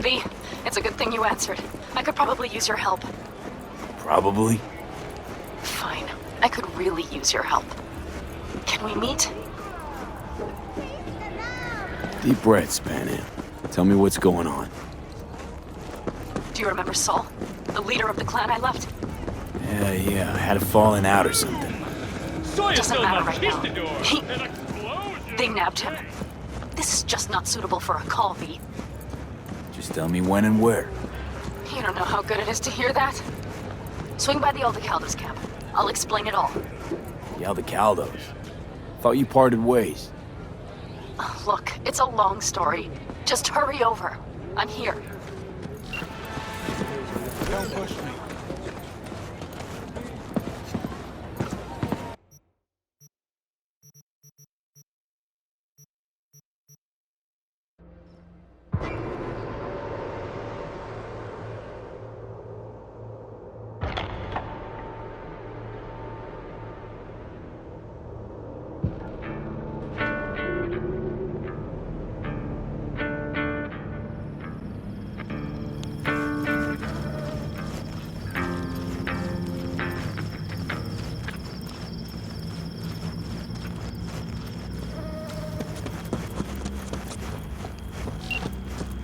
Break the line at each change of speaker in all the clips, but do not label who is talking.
V, it's a good thing you answered. I could probably use your help.
Probably?
Fine. I could really use your help. Can we meet?
Deep breaths, Panam. Tell me what's going on.
Do you remember Saul? The leader of the clan I left?
Yeah, I had a falling out or something.
Doesn't matter right now. They nabbed him. This is just not suitable for a call, V.
Just tell me when and where.
You don't know how good it is to hear that. Swing by the Aldecaldos camp. I'll explain it all.
The Aldecaldos. Thought you parted ways.
Look, it's a long story. Just hurry over. I'm here.
Don't push me.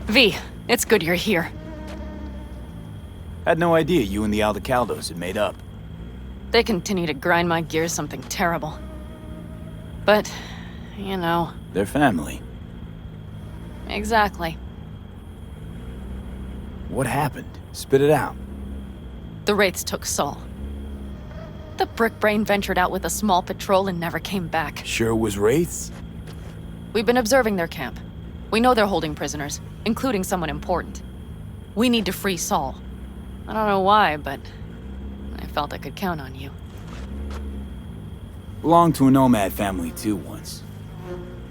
V, it's good you're here.
Had no idea you and the Aldecaldos had made up.
They continue to grind my gears something terrible. But, you know...
They're family.
Exactly.
What happened? Spit it out.
The Wraiths took Saul. The Brickbrain ventured out with a small patrol and never came back.
Sure was Wraiths?
We've been observing their camp. We know they're holding prisoners, including someone important. We need to free Saul. I don't know why, but I felt I could count on you.
Belonged to a nomad family too once.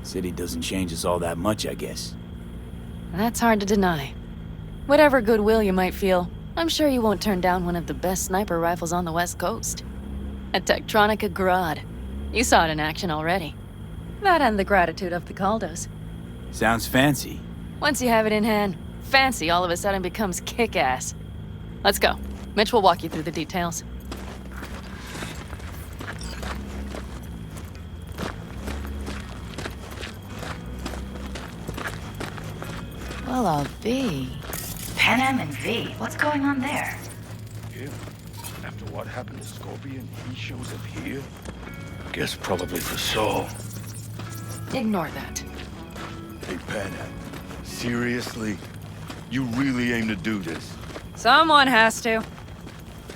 City doesn't change us all that much, I guess.
That's hard to deny. Whatever goodwill you might feel, I'm sure you won't turn down one of the best sniper rifles on the West Coast. A Tektronica Grad. You saw it in action already. That and the gratitude of the Caldos.
Sounds fancy.
Once you have it in hand, fancy all of a sudden becomes kick-ass. Let's go. Mitch will walk you through the details.
Well, I'll be. Panam and V, what's going on there?
Yeah. After what happened to Scorpion, he shows up here? Guess probably for Saul.
Ignore that.
Hey, Panam. Seriously? You really aim to do this?
Someone has to.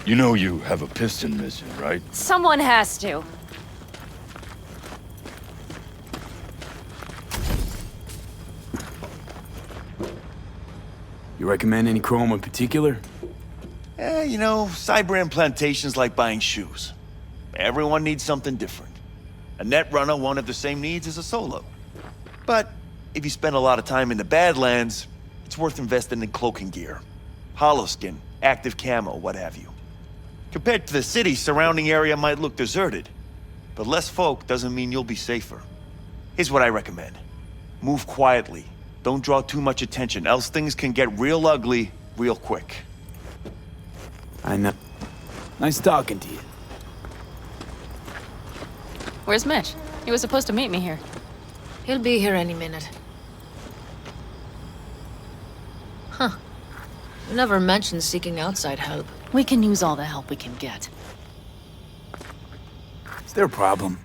You know you have a piston mission, right?
Someone has to.
You recommend any chrome in particular?
You know, side-brand plantations like buying shoes. Everyone needs something different. A net runner won't have the same needs as a solo. But if you spend a lot of time in the Badlands, it's worth investing in cloaking gear. Hollow skin, active camo, what have you. Compared to the city, surrounding area might look deserted. But less folk doesn't mean you'll be safer. Here's what I recommend. Move quietly. Don't draw too much attention, else things can get real ugly real quick.
I know. Nice talking to you.
Where's Mitch? He was supposed to meet me here.
He'll be here any minute. Huh. You never mentioned seeking outside help.
We can use all the help we can get.
Is there a problem?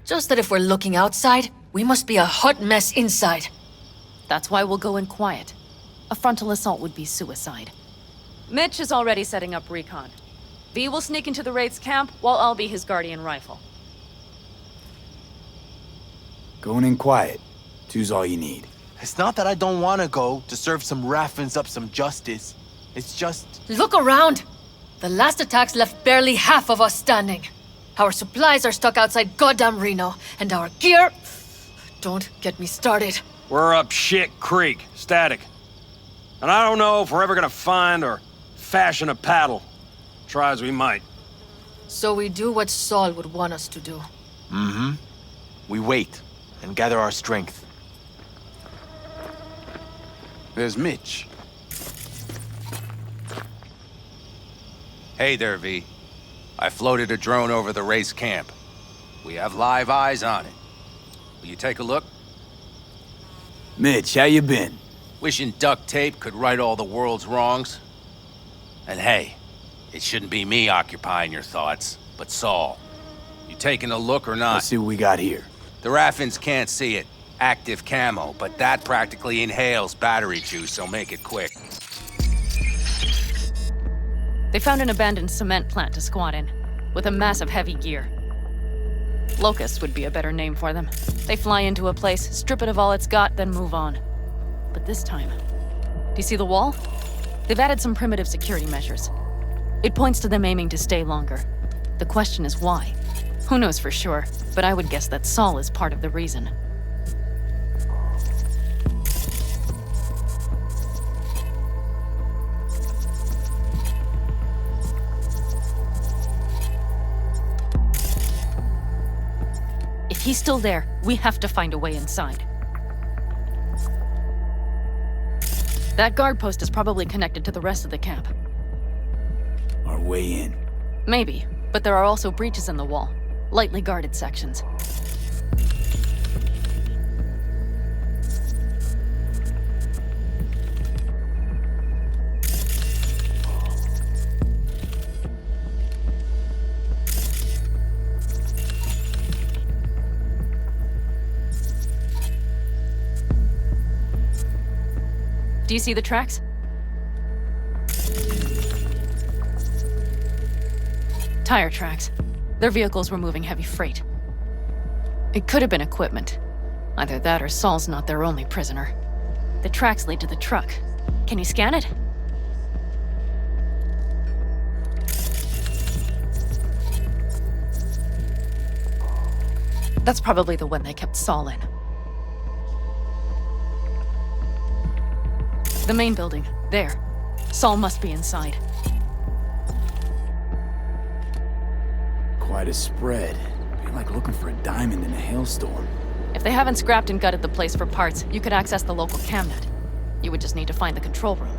Just that if we're looking outside, we must be a hot mess inside.
That's why we'll go in quiet. A frontal assault would be suicide. Mitch is already setting up recon. V will sneak into the Wraith's camp, while I'll be his guardian rifle.
Going in quiet. Two's all you need.
It's not that I don't want to go to serve some Raffins up some justice. It's just...
Look around! The last attacks left barely half of us standing. Our supplies are stuck outside goddamn Reno, and our gear... Don't get me started.
We're up shit creek, static. And I don't know if we're ever gonna find or fashion a paddle. Try as we might.
So we do what Saul would want us to do.
Mm-hmm. We wait and gather our strength.
There's Mitch. Hey there, V. I floated a drone over the race camp. We have live eyes on it. Will you take a look?
Mitch, how you been?
Wishing duct tape could right all the world's wrongs. And hey, it shouldn't be me occupying your thoughts, but Saul. You taking a look or not?
Let's see what we got here.
The Raffins can't see it. Active camo, but that practically inhales battery juice, so make it quick.
They found an abandoned cement plant to squat in, with a massive heavy gear. Locusts would be a better name for them. They fly into a place, strip it of all it's got, then move on. But this time... Do you see the wall? They've added some primitive security measures. It points to them aiming to stay longer. The question is why? Who knows for sure, but I would guess that Saul is part of the reason. If he's still there, we have to find a way inside. That guard post is probably connected to the rest of the camp.
Our way in.
Maybe, but there are also breaches in the wall. Lightly guarded sections. Do you see the tracks? Tire tracks. Their vehicles were moving heavy freight. It could have been equipment. Either that or Saul's not their only prisoner. The tracks lead to the truck. Can you scan it? That's probably the one they kept Saul in. The main building. There. Saul must be inside.
Quite a spread. Be like looking for a diamond in a hailstorm.
If they haven't scrapped and gutted the place for parts, you could access the local camnet. You would just need to find the control room.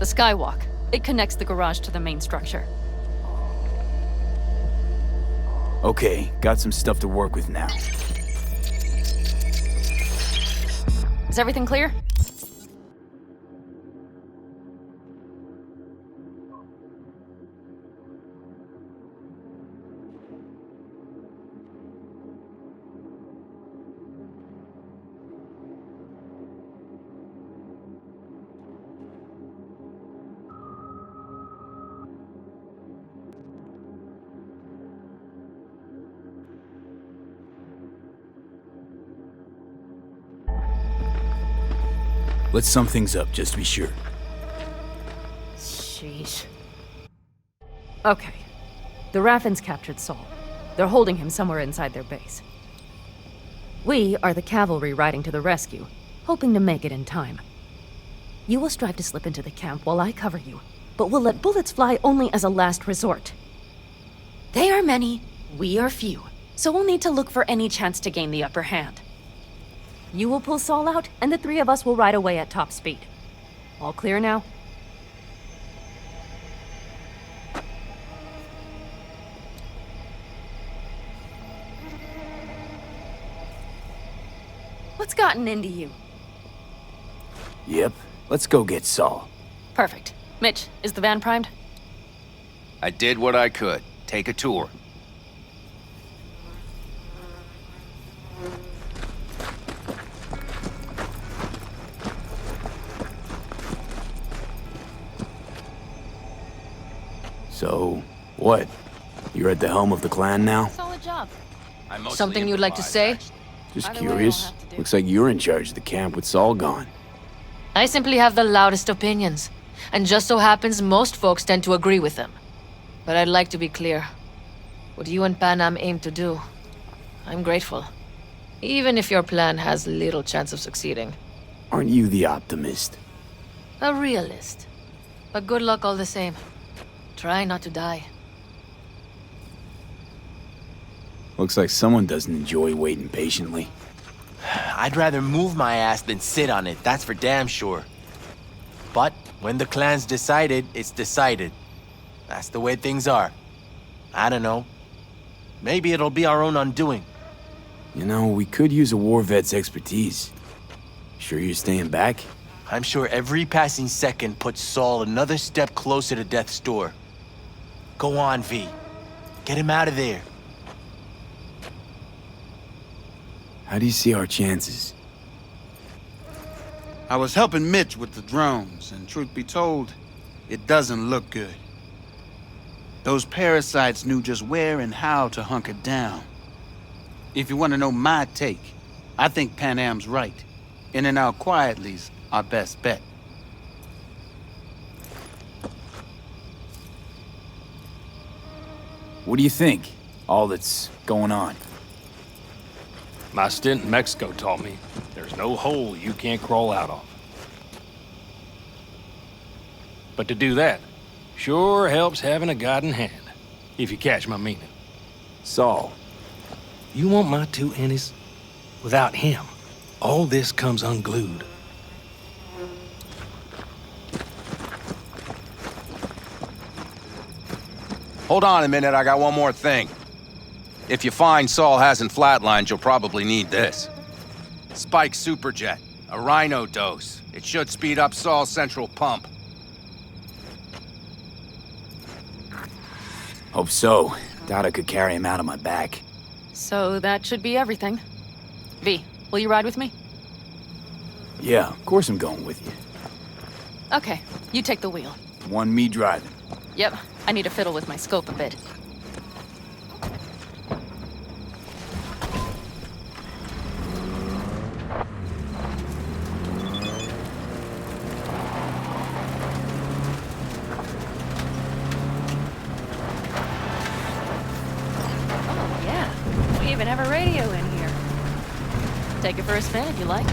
The skywalk. It connects the garage to the main structure.
Okay, got some stuff to work with now.
Is everything clear?
Let's sum things up, just to be sure.
Sheesh. Okay. The Raffins captured Saul. They're holding him somewhere inside their base. We are the cavalry riding to the rescue, hoping to make it in time. You will strive to slip into the camp while I cover you, but we'll let bullets fly only as a last resort. They are many, we are few, so we'll need to look for any chance to gain the upper hand. You will pull Saul out, and the three of us will ride away at top speed. All clear now? What's gotten into you?
Yep, let's go get Saul.
Perfect. Mitch, is the van primed?
I did what I could. Take a tour.
So, what? You're at the helm of the clan now?
Solid job.
I mostly
Something you'd like to
improvise,
say?
actually.
Just
Either way,
curious.
I'll have to do.
Looks like you're in charge of the camp with Saul gone.
I simply have the loudest opinions, and just so happens most folks tend to agree with them. But I'd like to be clear. What you and Panam aim to do, I'm grateful. Even if your plan has little chance of succeeding.
Aren't you the optimist?
A realist. But good luck all the same. Try not to die.
Looks like someone doesn't enjoy waiting patiently.
I'd rather move my ass than sit on it, that's for damn sure. But when the clan's decided, it's decided. That's the way things are. I don't know. Maybe it'll be our own undoing.
You know, we could use a war vet's expertise. Sure you're staying back?
I'm sure every passing second puts Saul another step closer to death's door. Go on, V. Get him out of there.
How do you see our chances?
I was helping Mitch with the drones, and truth be told, it doesn't look good. Those parasites knew just where and how to hunker down. If you want to know my take, I think Panam's right. In and out quietly's our best bet.
What do you think? All that's going on?
My stint in Mexico taught me there's no hole you can't crawl out of. But to do that, sure helps having a guiding hand, if you catch my meaning.
Saul.
You want my two innies? Without him, all this comes unglued.
Hold on a minute, I got one more thing. If you find Saul hasn't flatlined, you'll probably need this. Spike Superjet, a rhino dose. It should speed up Saul's central pump.
Hope so. Doubt I could carry him out on my back.
So that should be everything. V, will you ride with me?
Yeah, of course I'm going with you.
Okay, you take the wheel.
Want me driving?
Yep, I need to fiddle with my scope a bit. Oh, yeah. We even have a radio in here. Take it for a spin if you like.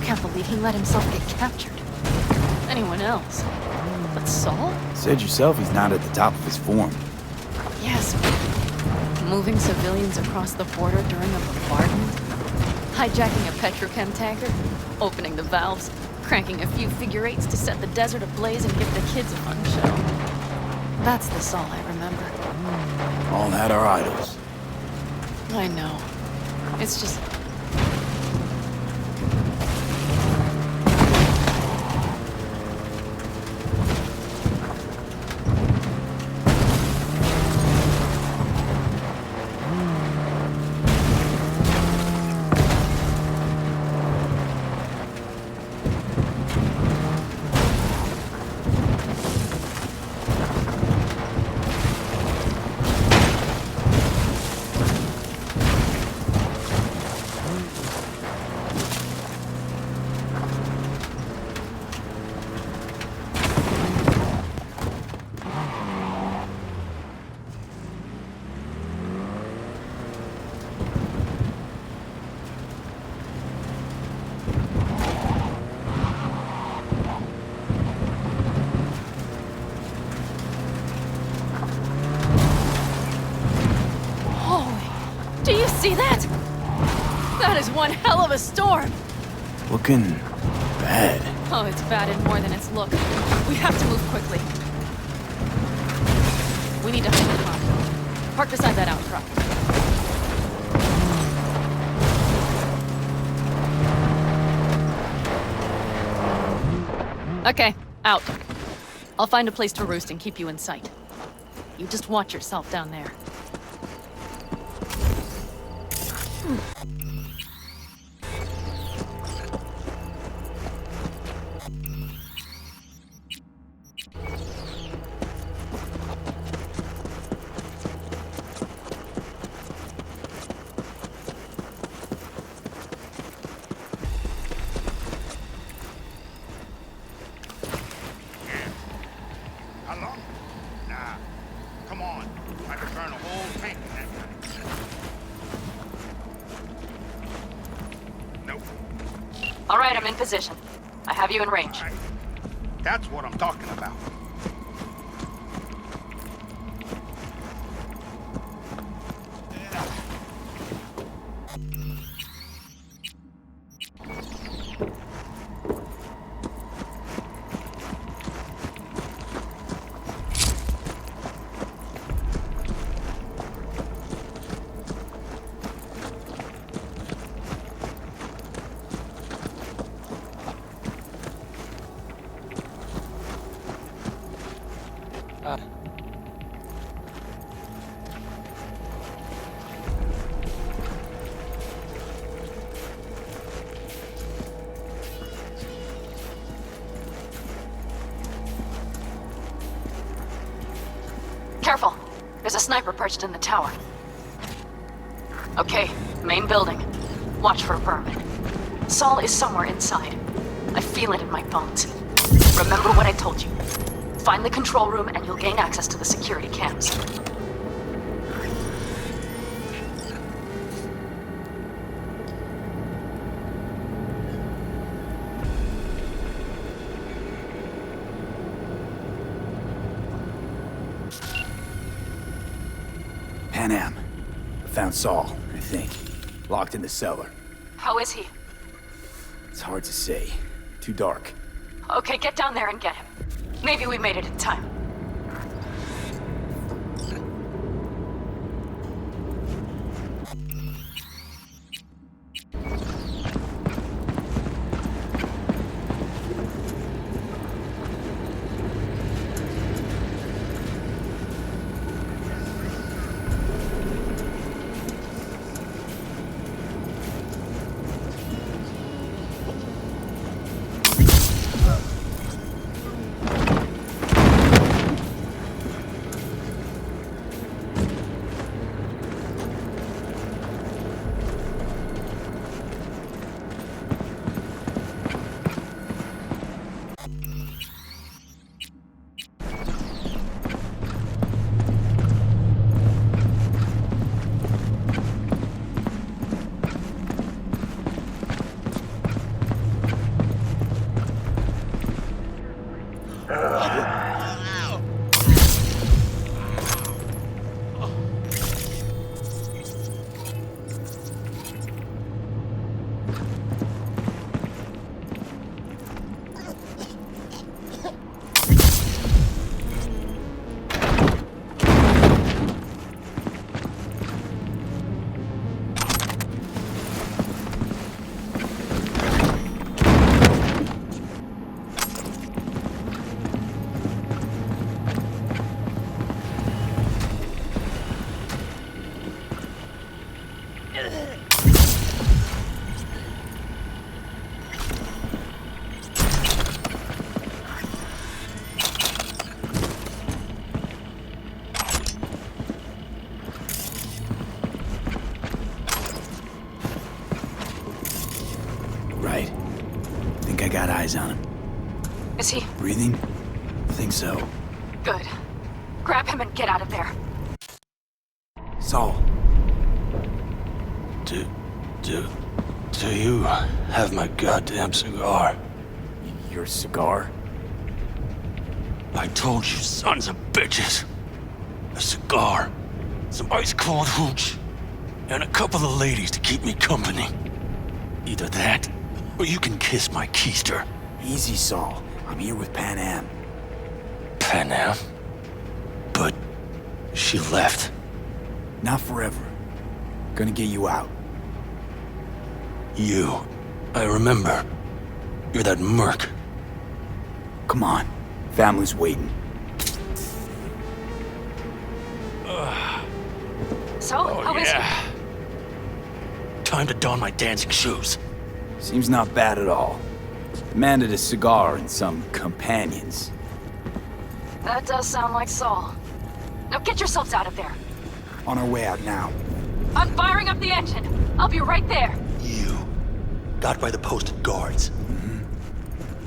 Can't believe he let himself get captured. Anyone else? But Saul?
Said yourself he's not at the top of his form.
Yes. Moving civilians across the border during a bombardment? Hijacking a petrochem tanker? Opening the valves? Cranking a few figure eights to set the desert ablaze and give the kids a fun show? That's the Saul I remember.
All had our idols.
I know. It's just... Do you see that? That is one hell of a storm!
Looking bad.
Oh, it's bad in more than its look. We have to move quickly. We need to hide the car. Park beside that outcrop. Okay, out. I'll find a place to roost and keep you in sight. You just watch yourself down there.
How long? Nah. Come on. I could burn a whole tank in that thing. Nope.
All right, I'm in position. I have you in range.
Right. That's what I'm talking about.
Careful. There's a sniper perched in the tower. Okay, main building. Watch for a vermin. Saul is somewhere inside. I feel it in my bones. Remember what I told you. Find the control room and you'll gain access to the security cams.
Panam. I found Saul, I think. Locked in the cellar.
How is he?
It's hard to say. Too dark.
Okay, get down there and get him. Maybe we made it in time.
Right. Think I got eyes on him.
Is he?
Breathing? Think so.
Good. Grab him and get out of there.
Saul.
Do you have my goddamn cigar?
Your cigar?
I told you sons of bitches. A cigar, some ice-cold hooch, and a couple of ladies to keep me company. Either that, or you can kiss my keister.
Easy, Saul. I'm here with Panam.
Panam? But she left.
Not forever. Gonna get you out.
You. I remember. You're that merc.
come on. Family's waiting.
So, how is it?
Time to don my dancing shoes.
Seems not bad at all. Demanded a cigar and some companions.
That does sound like Saul. Now get yourselves out of there.
On our way out now.
I'm firing up the engine. I'll be right there.
You got by the posted guards.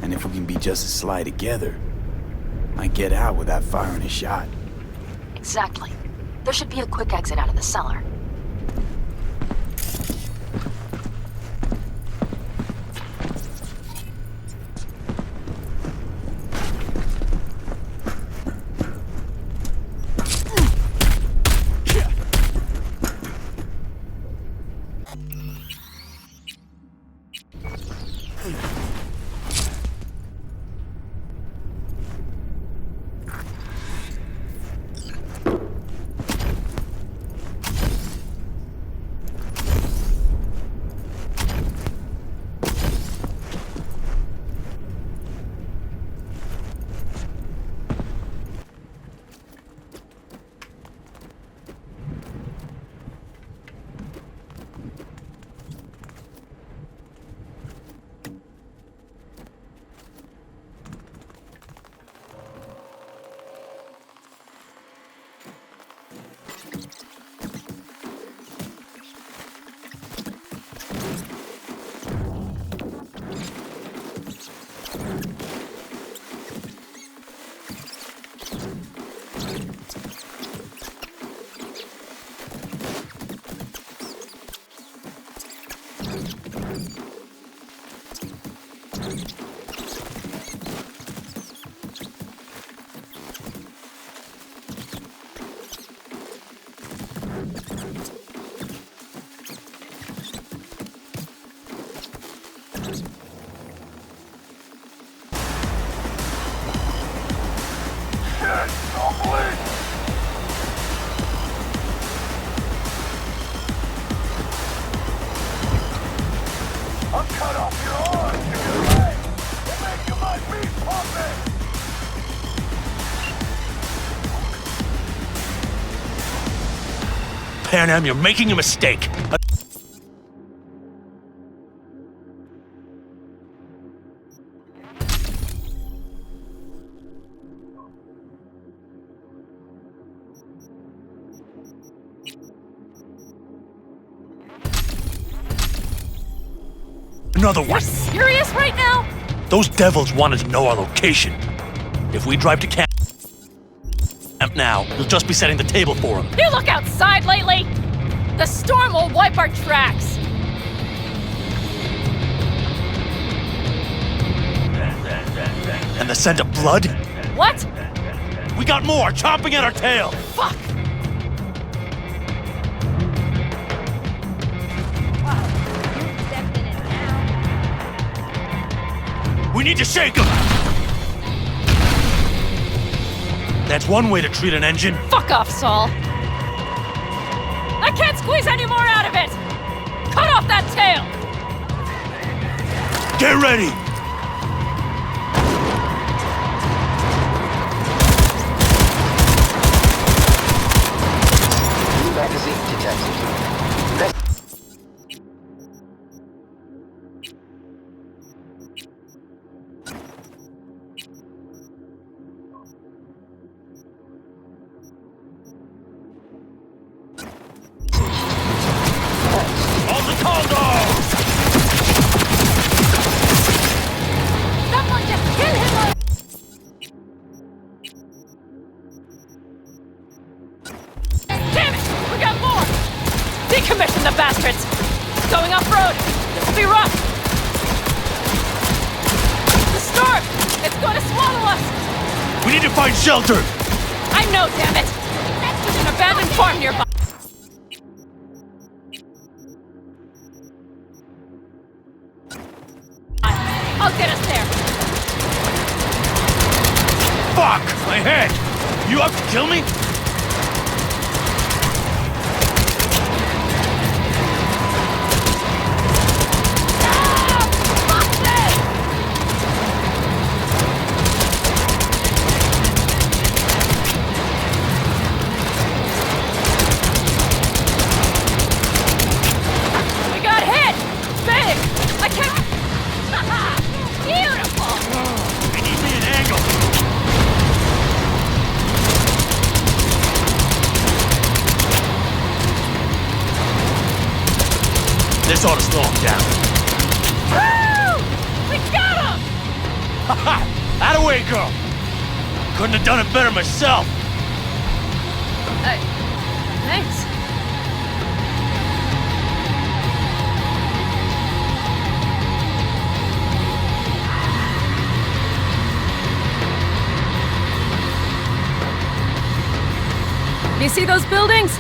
And if we can be just as sly together, might get out without firing a shot.
Exactly. There should be a quick exit out of the cellar.
Panam, you're making a mistake. Another one.
You're serious right now?
Those devils wanted to know our location. If we drive to camp now, you'll just be setting the table for them.
You look outside lately? The storm will wipe our tracks.
And the scent of blood?
What?
We got more chomping at our tail.
Fuck!
We need to shake them. That's one way to treat an engine.
Fuck off, Saul. I can't squeeze any more out of it. Cut off that tail.
Get ready.
New magazine detected.
Aldecaldos!
Someone just kill him. Damn it! We got more. Decommission the bastards. Going off-road. This will be rough. The storm. It's going to swallow us.
We need to find shelter.
I know, damn it. There's an abandoned farm nearby. I'll get us there.
Fuck! My head! You out to kill me? This ought to slow him down.
Woo! We got him!
Out-of-way, girl! Couldn't have done it better myself.
Thanks. You see those buildings?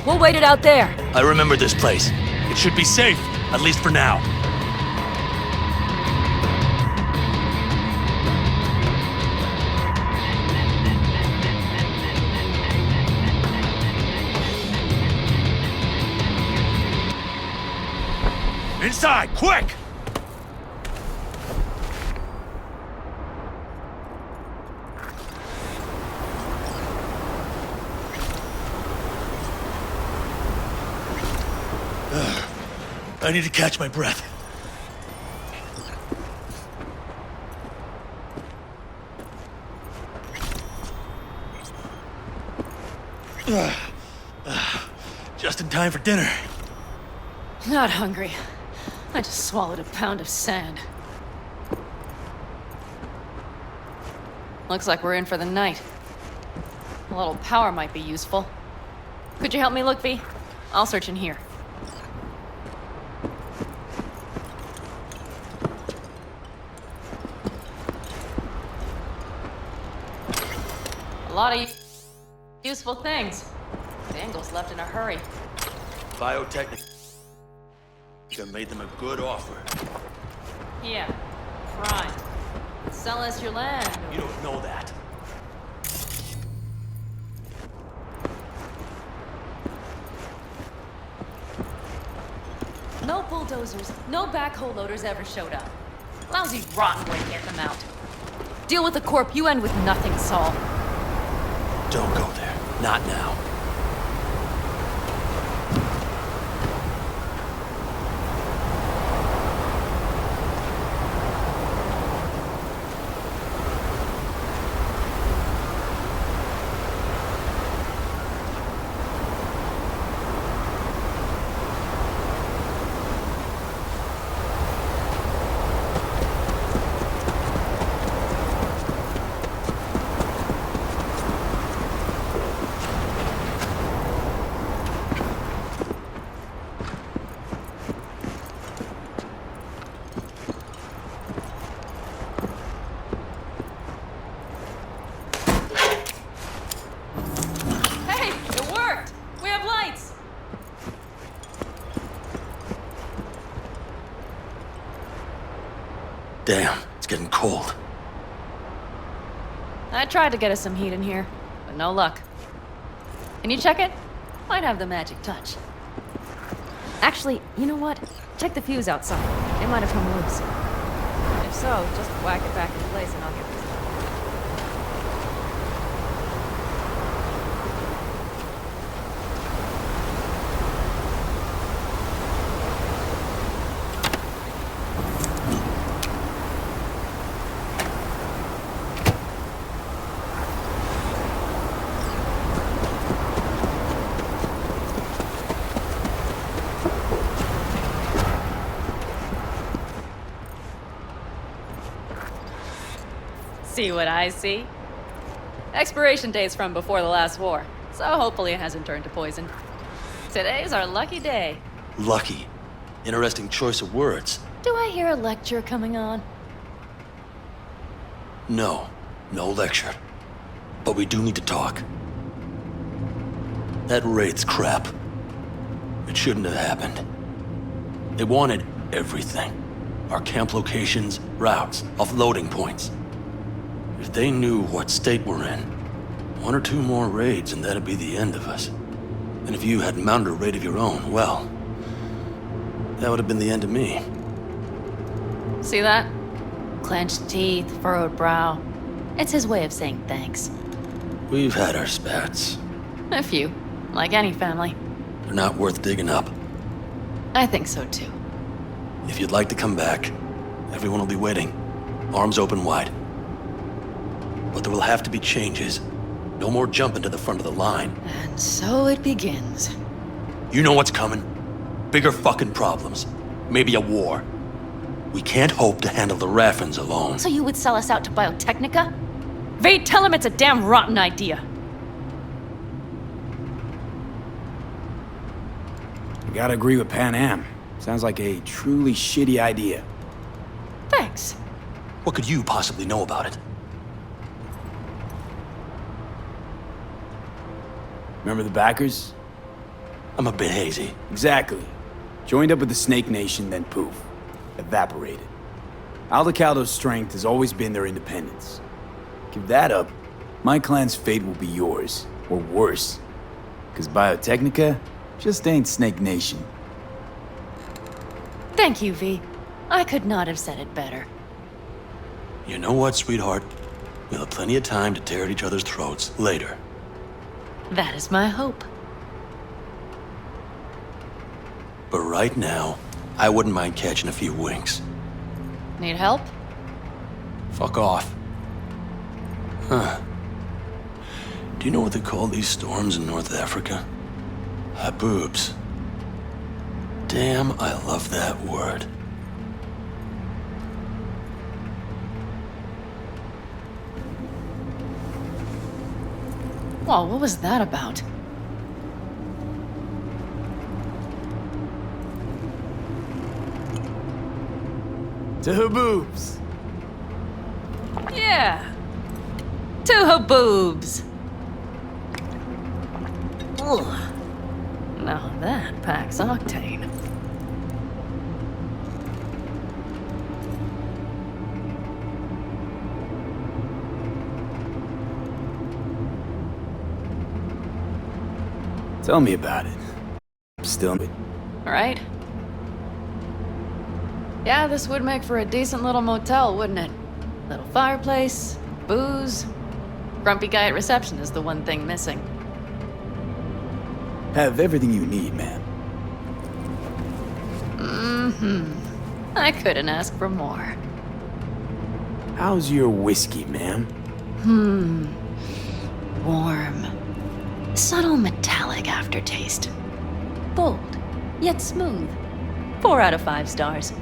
We'll wait it out there.
I remember this place. It should be safe, at least for now. Inside, quick! I need to catch my breath. Just in time for dinner.
Not hungry. I just swallowed a pound of sand. Looks like we're in for the night. A little power might be useful. Could you help me look, V? I'll search in here. A lot of useful things. Dangle's left in a hurry.
Biotechnic made them a good offer.
Yeah, crime. Sell us your land.
You don't know that.
No bulldozers, no backhoe loaders ever showed up. Lousy, rotten way to get them out. Deal with the corp, you end with nothing, Saul.
Don't go there. Not now. Damn, it's getting cold.
I tried to get us some heat in here, but no luck. Can you check it? Might have the magic touch. Actually, you know what? Check the fuse outside. It might have come loose. If so, just whack it back in place and I'll get this done. See what I see? Expiration date's from before the last war, so hopefully it hasn't turned to poison. Today's our lucky day.
Lucky. Interesting choice of words.
Do I hear a lecture coming on?
No. No lecture. But we do need to talk. That raid's crap. It shouldn't have happened. They wanted everything. Our camp locations, routes, offloading points. If they knew what state we're in, one or two more raids and that'd be the end of us. And if you had mounted a raid of your own, well, that would have been the end of me.
See that? Clenched teeth, furrowed brow. It's his way of saying thanks.
We've had our spats.
A few, like any family.
They're not worth digging up.
I think so too.
If you'd like to come back, everyone will be waiting, arms open wide. But there will have to be changes. No more jumping to the front of the line.
And so it begins.
You know what's coming. bigger fucking problems. Maybe a war. We can't hope to handle the Raffins alone.
So you would sell us out to Biotechnica? Vade, tell him it's a damn rotten idea.
I gotta agree with Panam. Sounds like a truly shitty idea.
Thanks.
What could you possibly know about it?
Remember the backers?
I'm a bit hazy.
Exactly. Joined up with the Snake Nation, then poof. Evaporated. Aldecaldos' strength has always been their independence. Give that up, my clan's fate will be yours. Or worse. Because Biotechnica just ain't Snake Nation.
Thank you, V. I could not have said it better.
You know what, sweetheart? We'll have plenty of time to tear at each other's throats later.
That is my hope.
But right now, I wouldn't mind catching a few winks.
Need help?
Fuck off. Huh. Do you know what they call these storms in North Africa? Haboobs. Damn, I love that word.
Whoa, what was that about?
To Haboobs!
Yeah. To Haboobs. Ugh. Now that packs octane.
Tell me about it. Still.
Right? Yeah, this would make for a decent little motel, wouldn't it? Little fireplace, booze. Grumpy guy at reception is the one thing missing.
Have everything you need, man.
Mm-hmm. I couldn't ask for more.
How's your whiskey, ma'am?
Warm. Subtle metallic aftertaste. Bold, yet smooth. 4 out of 5 stars.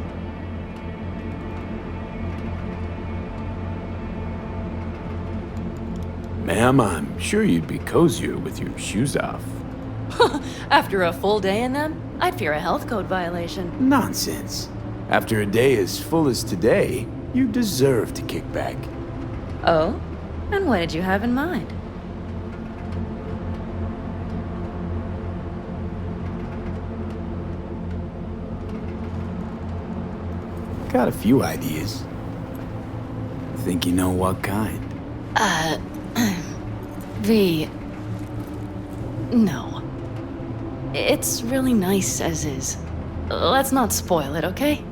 Ma'am, I'm sure you'd be cozier with your shoes off.
After a full day in them, I'd fear a health code violation.
Nonsense. After a day as full as today, you deserve to kick back.
Oh? And what did you have in mind?
Got a few ideas. Think you know what kind?
V. No. It's really nice as is. Let's not spoil it, okay?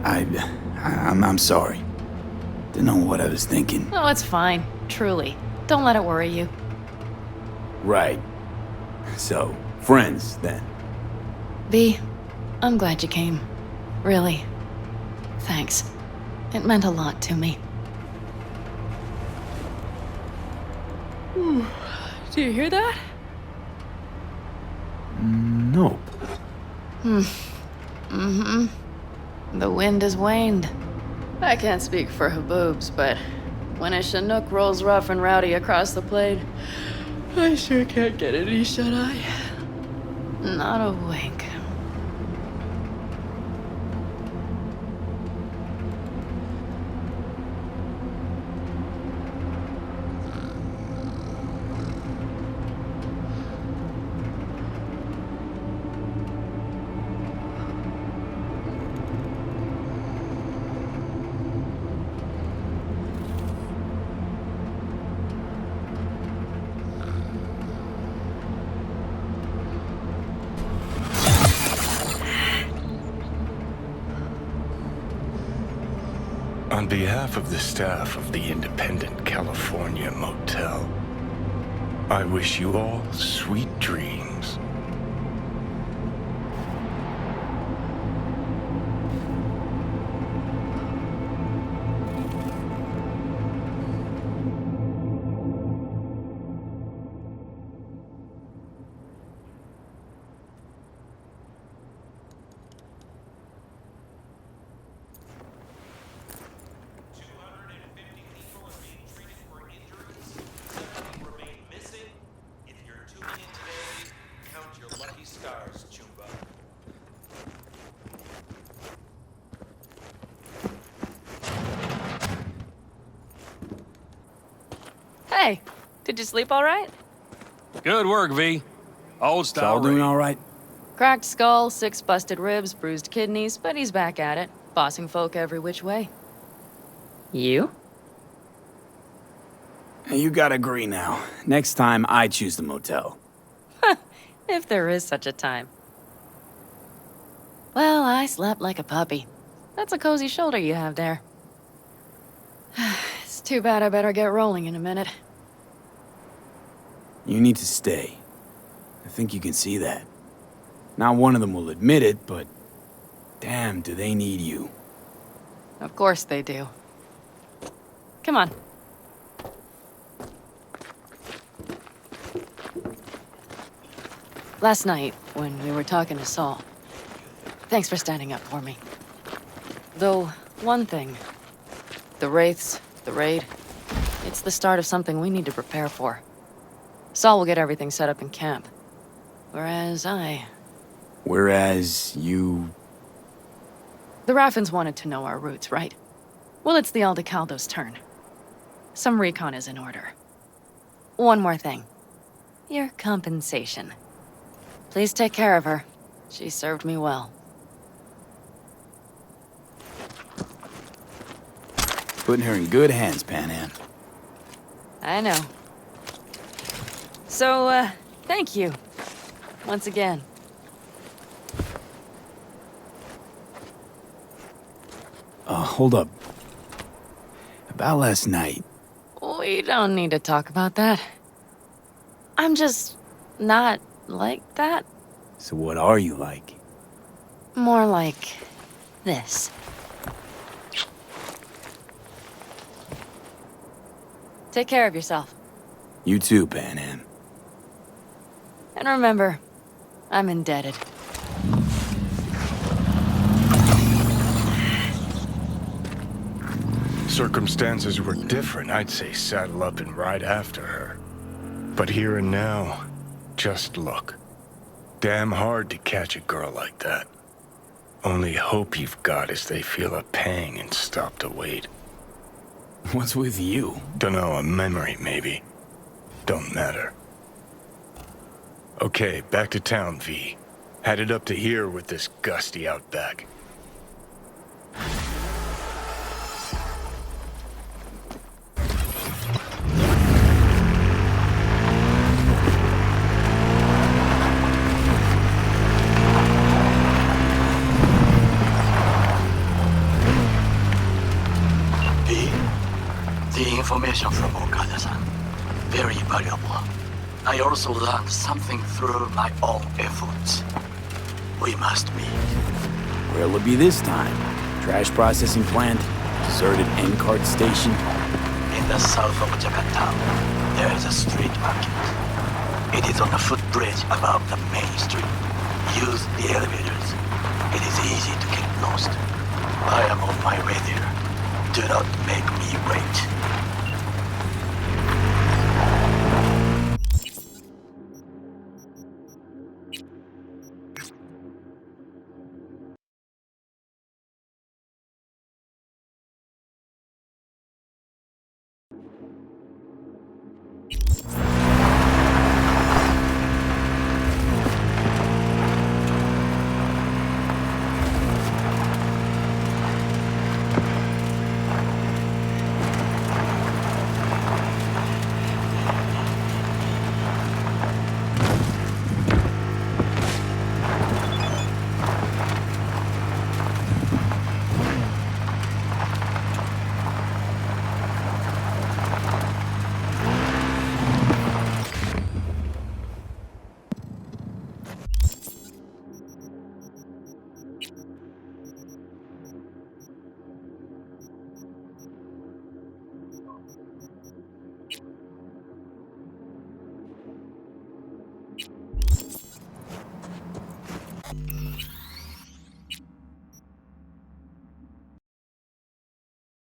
I'm sorry. Didn't know what I was thinking.
Oh, it's fine. Truly. Don't let it worry you.
Right. So, friends, then.
V, I'm glad you came. Really. Thanks. It meant a lot to me. Do you hear that?
Nope.
Mm-hmm. The wind has waned. I can't speak for Haboobs, but when a Chinook rolls rough and rowdy across the plain, I sure can't get any shut-eye. Not a wink.
On behalf of the staff of the Independent California Motel, I wish you all sweet dreams.
Did you sleep all right?
Good work, V. Old style.
Saul doing
raid.
all right?
Cracked skull, 6 busted ribs, bruised kidneys, but he's back at it, bossing folk every which way. You?
You gotta agree now. Next time, I choose the motel.
If there is such a time. Well, I slept like a puppy. That's a cozy shoulder you have there. It's too bad I better get rolling in a minute.
You need to stay. I think you can see that. Not one of them will admit it, but damn, do they need you.
Of course they do. Come on. Last night, when we were talking to Saul, thanks for standing up for me. Though, one thing. The Wraiths, the raid, it's the start of something we need to prepare for. Saul will get everything set up in camp. Whereas
you...
The Raffins wanted to know our routes, right? Well, it's the Aldecaldos' turn. Some recon is in order. One more thing. Your compensation. Please take care of her. She served me well.
Putting her in good hands, Panam.
I know. So, thank you. Once again.
Hold up. About last night.
We don't need to talk about that. I'm just not like that.
So what are you like?
More like this. Take care of yourself.
You too, Panam.
And remember, I'm indebted.
Circumstances were different, I'd say saddle up and ride after her. But here and now, just look. Damn hard to catch a girl like that. Only hope you've got is they feel a pang and stop to wait.
What's with you?
Dunno, a memory maybe. Don't matter. Okay, back to town, V. Headed up to here with this gusty outback.
The information from Okada-san, very valuable. I also learned something through my own efforts. We must meet.
Where'll it be this time? Trash processing plant? Deserted N-cart station?
In the south of Japantown, there is a street market. It is on a footbridge above the main street. Use the elevators. It is easy to get lost. I am on my way there. Do not make me wait.